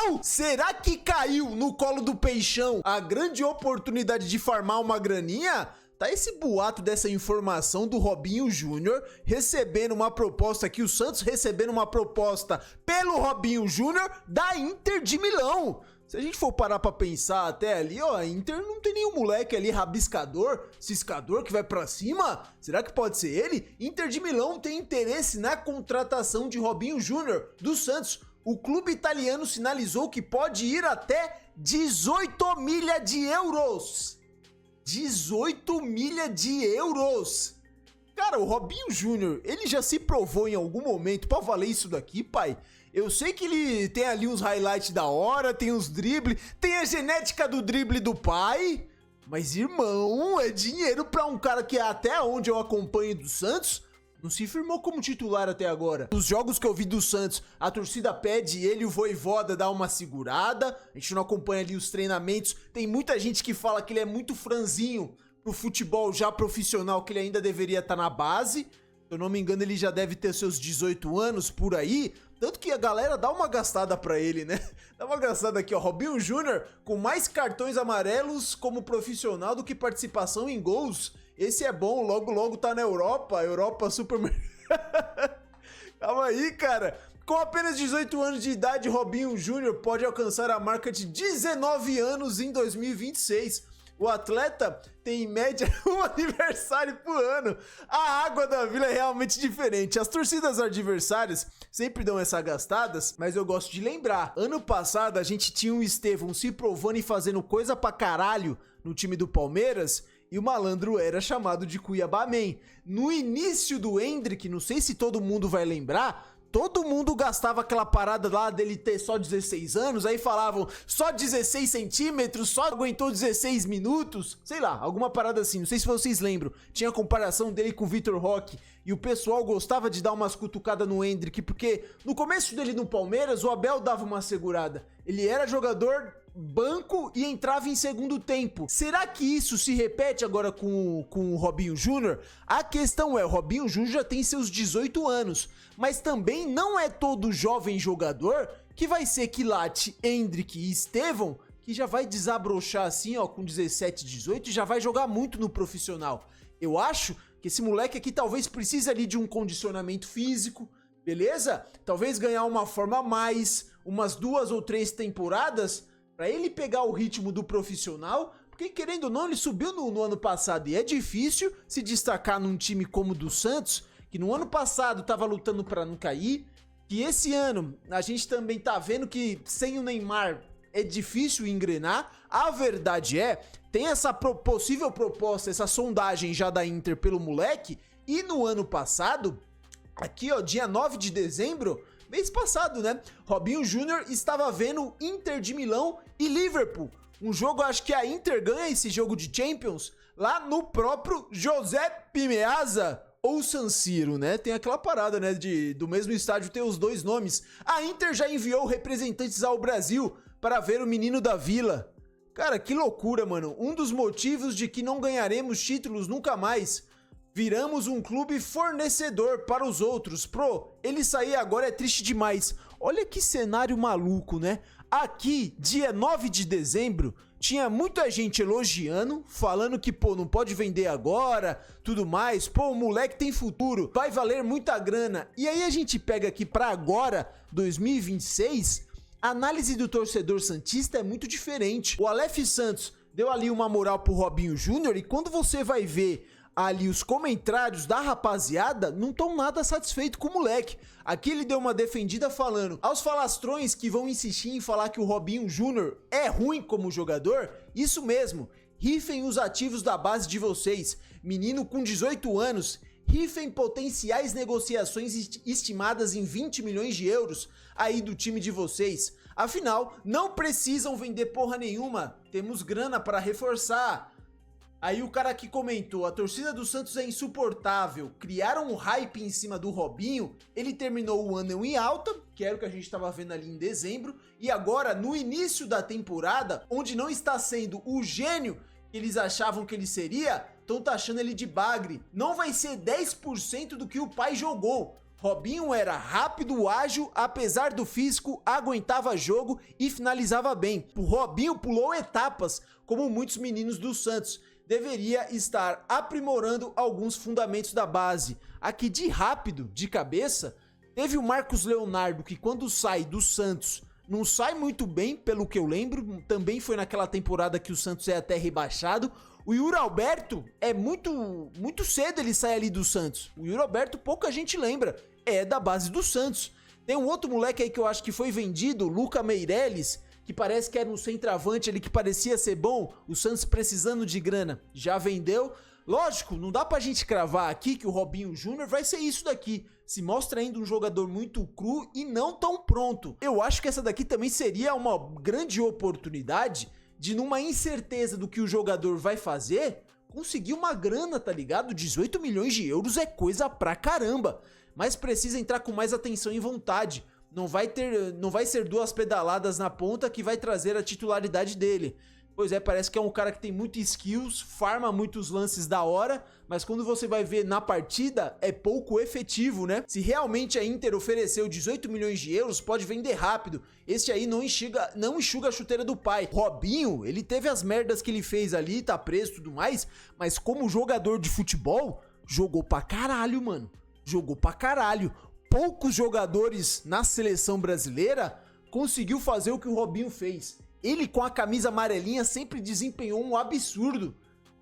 milhão? Será que caiu no colo do Peixão a grande oportunidade de farmar uma graninha? Tá esse boato dessa informação do Robinho Júnior recebendo uma proposta aqui, o Santos recebendo uma proposta pelo Robinho Júnior da Inter de Milão. Se a gente for parar pra pensar até ali, ó, a Inter não tem nenhum moleque ali rabiscador, ciscador que vai pra cima. Será que pode ser ele? Inter de Milão tem interesse na contratação de Robinho Júnior do Santos. O clube italiano sinalizou que pode ir até 18 milha de euros. 18 milha de euros. Cara, o Robinho Júnior, ele já se provou em algum momento pra valer isso daqui, pai? Eu sei que ele tem ali uns highlights da hora, tem uns dribles, tem a genética do drible do pai, mas, irmão, é dinheiro pra um cara que até onde eu acompanho do Santos não se firmou como titular até agora. Os jogos que eu vi do Santos, a torcida pede ele e o Vojvoda dar uma segurada. A gente não acompanha ali os treinamentos. Tem muita gente que fala que ele é muito franzinho pro futebol já profissional, que ele ainda deveria estar na base. Se eu não me engano, ele já deve ter seus 18 anos por aí. Tanto que a galera dá uma gastada pra ele, né? Dá uma gastada aqui, ó. Robinho Júnior com mais cartões amarelos como profissional do que participação em gols. Esse é bom, logo logo tá na Europa super... Calma aí, cara. Com apenas 18 anos de idade, Robinho Júnior pode alcançar a marca de 19 anos em 2026. O atleta tem em média um aniversário por ano. A água da Vila é realmente diferente. As torcidas adversárias sempre dão essas gastadas, mas eu gosto de lembrar. Ano passado a gente tinha o Estevão se provando e fazendo coisa pra caralho no time do Palmeiras, e o malandro era chamado de Cuiabá-Man. No início do Endrick, não sei se todo mundo vai lembrar, todo mundo gastava aquela parada lá dele ter só 16 anos, aí falavam só 16 centímetros, só aguentou 16 minutos, sei lá, alguma parada assim, não sei se vocês lembram. Tinha a comparação dele com o Vitor Roque, e o pessoal gostava de dar umas cutucadas no Endrick, porque no começo dele no Palmeiras, o Abel dava uma segurada. Ele era jogador banco e entrava em segundo tempo. Será que isso se repete agora com o Robinho Júnior? A questão é, o Robinho Júnior já tem seus 18 anos, mas também não é todo jovem jogador que vai ser Quilate, Endrick e Estevão que já vai desabrochar assim, ó, com 17, 18 e já vai jogar muito no profissional. Eu acho que esse moleque aqui talvez precise ali de um condicionamento físico, beleza? Talvez ganhar uma forma a mais, umas 2 ou 3 temporadas pra ele pegar o ritmo do profissional, porque querendo ou não, ele subiu no ano passado e é difícil se destacar num time como o do Santos, que no ano passado tava lutando pra não cair, que esse ano a gente também tá vendo que sem o Neymar é difícil engrenar. A verdade é, tem essa possível proposta, essa sondagem já da Inter pelo moleque, e no ano passado, aqui ó, dia 9 de dezembro, mês passado, né? Robinho Júnior estava vendo Inter de Milão e Liverpool. Um jogo, acho que a Inter ganha esse jogo de Champions lá no próprio Giuseppe Meazza ou San Siro, né? Tem aquela parada, né? Do mesmo estádio ter os dois nomes. A Inter já enviou representantes ao Brasil para ver o menino da Vila. Cara, que loucura, mano. Um dos motivos de que não ganharemos títulos nunca mais. Viramos um clube fornecedor para os outros. Pro, ele sair agora é triste demais. Olha que cenário maluco, né? Aqui, dia 9 de dezembro, tinha muita gente elogiando, falando que, pô, não pode vender agora, tudo mais. Pô, o moleque tem futuro, vai valer muita grana. E aí a gente pega aqui pra agora, 2026, a análise do torcedor santista é muito diferente. O Aleph Santos deu ali uma moral pro Robinho Júnior e quando você vai ver ali os comentários da rapaziada, não estão nada satisfeitos com o moleque. Aqui ele deu uma defendida falando: aos falastrões que vão insistir em falar que o Robinho Júnior é ruim como jogador, isso mesmo, rifem os ativos da base de vocês. Menino com 18 anos, rifem potenciais negociações estimadas em 20 milhões de euros aí do time de vocês. Afinal, não precisam vender porra nenhuma, temos grana para reforçar. Aí o cara aqui comentou: a torcida do Santos é insuportável, criaram um hype em cima do Robinho, ele terminou o ano em alta, que era o que a gente estava vendo ali em dezembro, e agora no início da temporada, onde não está sendo o gênio que eles achavam que ele seria, estão taxando ele de bagre, não vai ser 10% do que o pai jogou. Robinho era rápido, ágil, apesar do físico, aguentava jogo e finalizava bem. O Robinho pulou etapas, como muitos meninos do Santos. Deveria estar aprimorando alguns fundamentos da base. Aqui de rápido, de cabeça, teve o Marcos Leonardo, que quando sai do Santos, não sai muito bem, pelo que eu lembro. Também foi naquela temporada que o Santos é até rebaixado. O Yuri Alberto é muito cedo ele sai ali do Santos. O Yuri Alberto pouca gente lembra, é da base do Santos. Tem um outro moleque aí que eu acho que foi vendido, Luca Meireles, que parece que era um centroavante ali que parecia ser bom, o Santos precisando de grana, já vendeu. Lógico, não dá pra gente cravar aqui que o Robinho Júnior vai ser isso daqui. Se mostra ainda um jogador muito cru e não tão pronto. Eu acho que essa daqui também seria uma grande oportunidade de, numa incerteza do que o jogador vai fazer, conseguir uma grana, tá ligado? 18 milhões de euros é coisa pra caramba, mas precisa entrar com mais atenção e vontade. Não vai ser duas pedaladas na ponta que vai trazer a titularidade dele. Pois é, parece que é um cara que tem muitos skills, farma muitos lances da hora, mas quando você vai ver na partida, é pouco efetivo, né? Se realmente a Inter ofereceu 18 milhões de euros, pode vender rápido. Este aí não enxuga a chuteira do pai. Robinho, ele teve as merdas que ele fez ali, tá preso e tudo mais, mas como jogador de futebol, jogou pra caralho, mano. Jogou pra caralho. Poucos jogadores na seleção brasileira conseguiu fazer o que o Robinho fez. Ele com a camisa amarelinha sempre desempenhou um absurdo,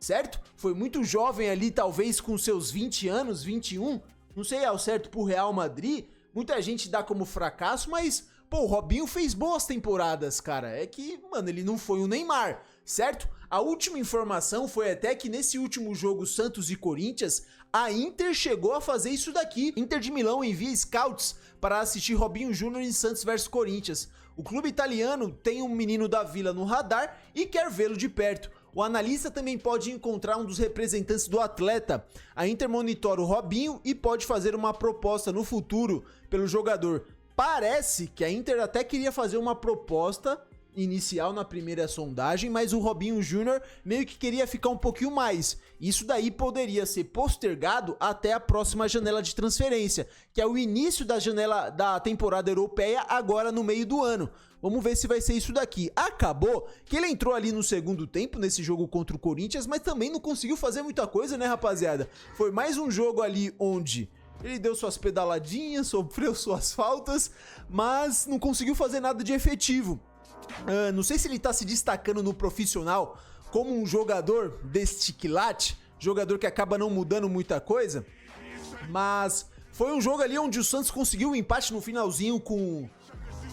certo? Foi muito jovem ali, talvez com seus 20 anos, 21, não sei ao certo, pro Real Madrid. Muita gente dá como fracasso, mas, pô, o Robinho fez boas temporadas, cara. É que, mano, ele não foi o Neymar, certo? A última informação foi até que nesse último jogo Santos e Corinthians, a Inter chegou a fazer isso daqui. Inter de Milão envia scouts para assistir Robinho Júnior em Santos versus Corinthians. O clube italiano tem um menino da Vila no radar e quer vê-lo de perto. O analista também pode encontrar um dos representantes do atleta. A Inter monitora o Robinho e pode fazer uma proposta no futuro pelo jogador. Parece que a Inter até queria fazer uma proposta inicial na primeira sondagem, mas o Robinho Júnior meio que queria ficar um pouquinho mais. Isso daí poderia ser postergado até a próxima janela de transferência, que é o início da janela da temporada europeia agora no meio do ano. Vamos ver se vai ser isso daqui. Acabou que ele entrou ali no segundo tempo nesse jogo contra o Corinthians, mas também não conseguiu fazer muita coisa, né, rapaziada? Foi mais um jogo ali onde ele deu suas pedaladinhas, sofreu suas faltas, mas não conseguiu fazer nada de efetivo. Não sei se ele tá se destacando no profissional como um jogador deste quilate, jogador que acaba não mudando muita coisa, mas foi um jogo ali onde o Santos conseguiu um empate no finalzinho com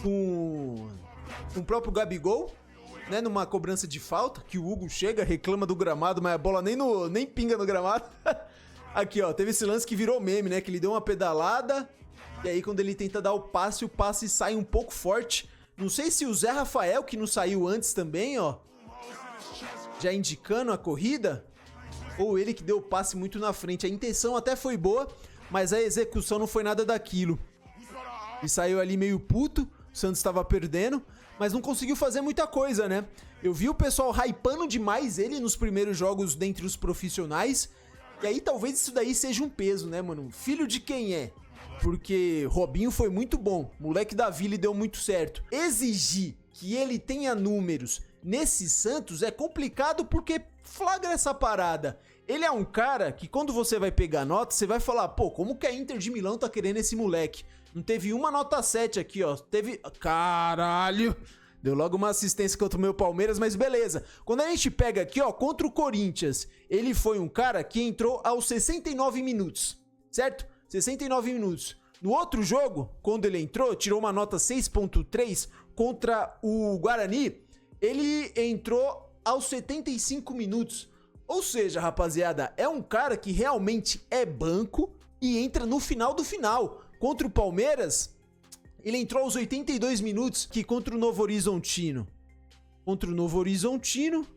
o próprio Gabigol, né, numa cobrança de falta, que o Hugo chega, reclama do gramado, mas a bola nem pinga no gramado. Aqui, ó, teve esse lance que virou meme, né, que ele deu uma pedalada, e aí quando ele tenta dar o passe sai um pouco forte. Não sei se o Zé Rafael, que não saiu antes também, ó, já indicando a corrida, ou ele que deu o passe muito na frente. A intenção até foi boa, mas a execução não foi nada daquilo. E saiu ali meio puto, o Santos estava perdendo, mas não conseguiu fazer muita coisa, né? Eu vi o pessoal hypando demais ele nos primeiros jogos dentre os profissionais, e aí talvez isso daí seja um peso, né, mano? Filho de quem é? Porque Robinho foi muito bom, moleque da Vila e deu muito certo. Exigir que ele tenha números nesse Santos é complicado porque flagra essa parada. Ele é um cara que quando você vai pegar nota, você vai falar, pô, como que a Inter de Milão tá querendo esse moleque? Não teve uma nota 7 aqui, ó. Teve... Caralho! Deu logo uma assistência contra o meu Palmeiras, mas beleza. Quando a gente pega aqui, ó, contra o Corinthians, ele foi um cara que entrou aos 69 minutos, certo? 69 minutos. No outro jogo, quando ele entrou, tirou uma nota 6.3 contra o Guarani, ele entrou aos 75 minutos. Ou seja, rapaziada, é um cara que realmente é banco e entra no final do final. Contra o Palmeiras, ele entrou aos 82 minutos, que contra o Novo Horizontino. Contra o Novo Horizontino,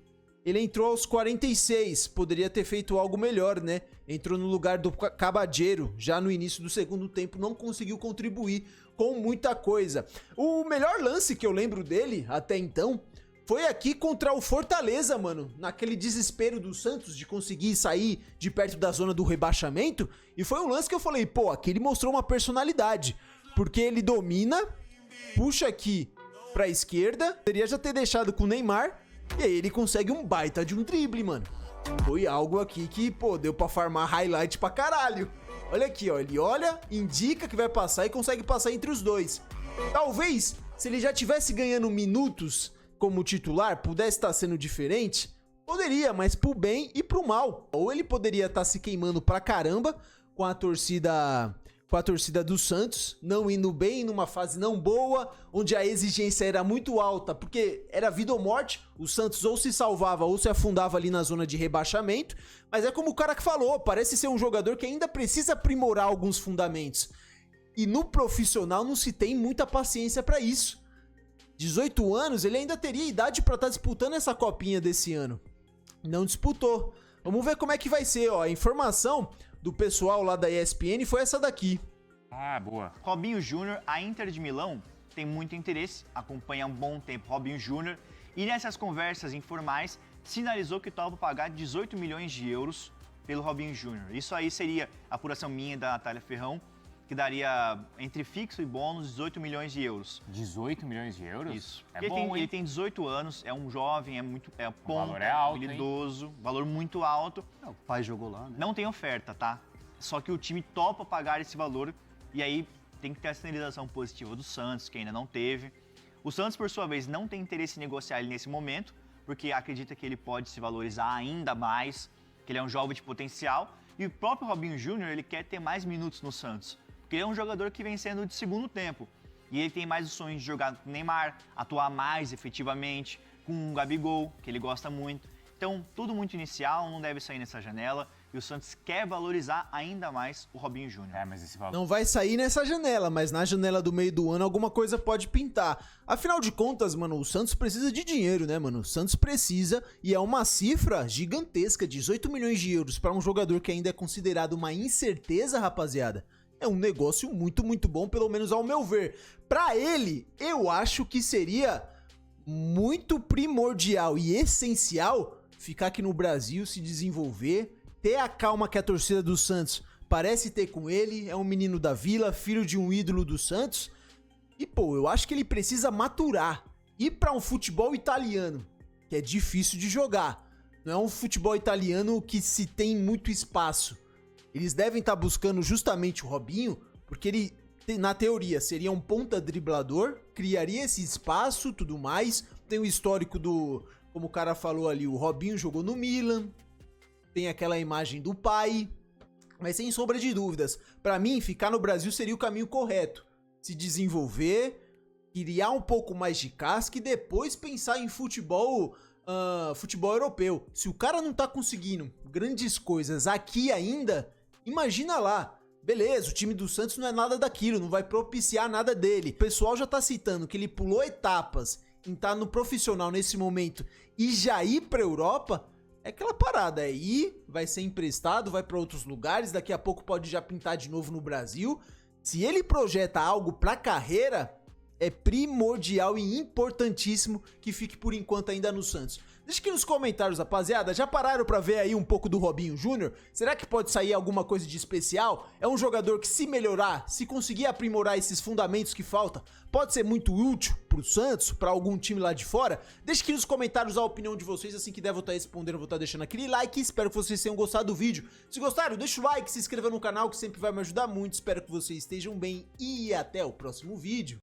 ele entrou aos 46, poderia ter feito algo melhor, né? Entrou no lugar do Cabadeiro, já no início do segundo tempo, não conseguiu contribuir com muita coisa. O melhor lance que eu lembro dele, até então, Foi aqui contra o Fortaleza, mano, naquele desespero do Santos de conseguir sair de perto da zona do rebaixamento. E foi um lance que eu falei, pô, aqui ele mostrou uma personalidade. Porque ele domina, puxa aqui pra esquerda, poderia já ter deixado com o Neymar. E aí ele consegue um baita de um drible, mano. Foi algo aqui que, pô, deu pra farmar highlight pra caralho. Olha aqui, ó, ele olha, indica que vai passar e consegue passar entre os dois. Talvez, se ele já tivesse ganhando minutos como titular, pudesse estar sendo diferente, poderia, mas pro bem e pro mal. Ou ele poderia estar se queimando pra caramba com a torcida do Santos, não indo bem, numa fase não boa, onde a exigência era muito alta, porque era vida ou morte, o Santos ou se salvava ou se afundava ali na zona de rebaixamento, mas é como o cara que falou, parece ser um jogador que ainda precisa aprimorar alguns fundamentos, e no profissional não se tem muita paciência pra isso. 18 anos, ele ainda teria idade pra estar disputando essa copinha desse ano. Não disputou. Vamos ver como é que vai ser, ó. A informação do pessoal lá da ESPN foi essa daqui. Ah, boa. Robinho Júnior, a Inter de Milão tem muito interesse, acompanha há um bom tempo Robinho Júnior e nessas conversas informais sinalizou que topa pagar 18 milhões de euros pelo Robinho Júnior. Isso aí seria a apuração minha da Natália Ferrão, que daria entre fixo e bônus 18 milhões de euros. 18 milhões de euros? Isso. É bom, ele tem 18 anos, é um jovem, é ponta, valor é alto, habilidoso, valor muito alto. O pai jogou lá, né? Não tem oferta, tá? Só que o time topa pagar esse valor e aí tem que ter a sinalização positiva do Santos, que ainda não teve. O Santos, por sua vez, não tem interesse em negociar ele nesse momento, porque acredita que ele pode se valorizar ainda mais, que ele é um jovem de potencial. E o próprio Robinho Júnior, ele quer ter mais minutos no Santos, porque ele é um jogador que vem sendo de segundo tempo. E ele tem mais o sonho de jogar com o Neymar, atuar mais efetivamente, com o Gabigol, que ele gosta muito. Então, tudo muito inicial, não deve sair nessa janela. E o Santos quer valorizar ainda mais o Robinho Júnior. Mas esse valor... Não vai sair nessa janela, mas na janela do meio do ano alguma coisa pode pintar. Afinal de contas, mano, o Santos precisa de dinheiro, né, mano? O Santos precisa, e é uma cifra gigantesca, 18 milhões de euros para um jogador que ainda é considerado uma incerteza, rapaziada. É um negócio muito, muito bom, pelo menos ao meu ver. Pra ele, eu acho que seria muito primordial e essencial ficar aqui no Brasil, se desenvolver, ter a calma que a torcida do Santos parece ter com ele. É um menino da vila, filho de um ídolo do Santos. E, pô, eu acho que ele precisa maturar. Ir pra um futebol italiano, que é difícil de jogar. Não é um futebol italiano que se tem muito espaço. Eles devem estar buscando justamente o Robinho, porque ele, na teoria, seria um ponta driblador, criaria esse espaço, tudo mais. Tem o histórico do, como o cara falou ali, o Robinho jogou no Milan, tem aquela imagem do pai, mas sem sombra de dúvidas, pra mim, ficar no Brasil seria o caminho correto. Se desenvolver, criar um pouco mais de casca e depois pensar em futebol europeu. Se o cara não tá conseguindo grandes coisas aqui ainda, imagina lá. Beleza, o time do Santos não é nada daquilo, não vai propiciar nada dele. O pessoal já tá citando que ele pulou etapas em estar no profissional nesse momento e já ir pra Europa. É aquela parada, é ir, vai ser emprestado, vai pra outros lugares, daqui a pouco pode já pintar de novo no Brasil. Se ele projeta algo pra carreira, é primordial e importantíssimo que fique por enquanto ainda no Santos. Deixa aqui nos comentários, rapaziada, já pararam pra ver aí um pouco do Robinho Júnior? Será que pode sair alguma coisa de especial? É um jogador que, se melhorar, se conseguir aprimorar esses fundamentos que faltam, pode ser muito útil pro Santos, pra algum time lá de fora? Deixa aqui nos comentários a opinião de vocês, assim que der eu vou estar respondendo, eu vou estar deixando aquele like. Espero que vocês tenham gostado do vídeo. Se gostaram, deixa o like, se inscreva no canal que sempre vai me ajudar muito. Espero que vocês estejam bem e até o próximo vídeo.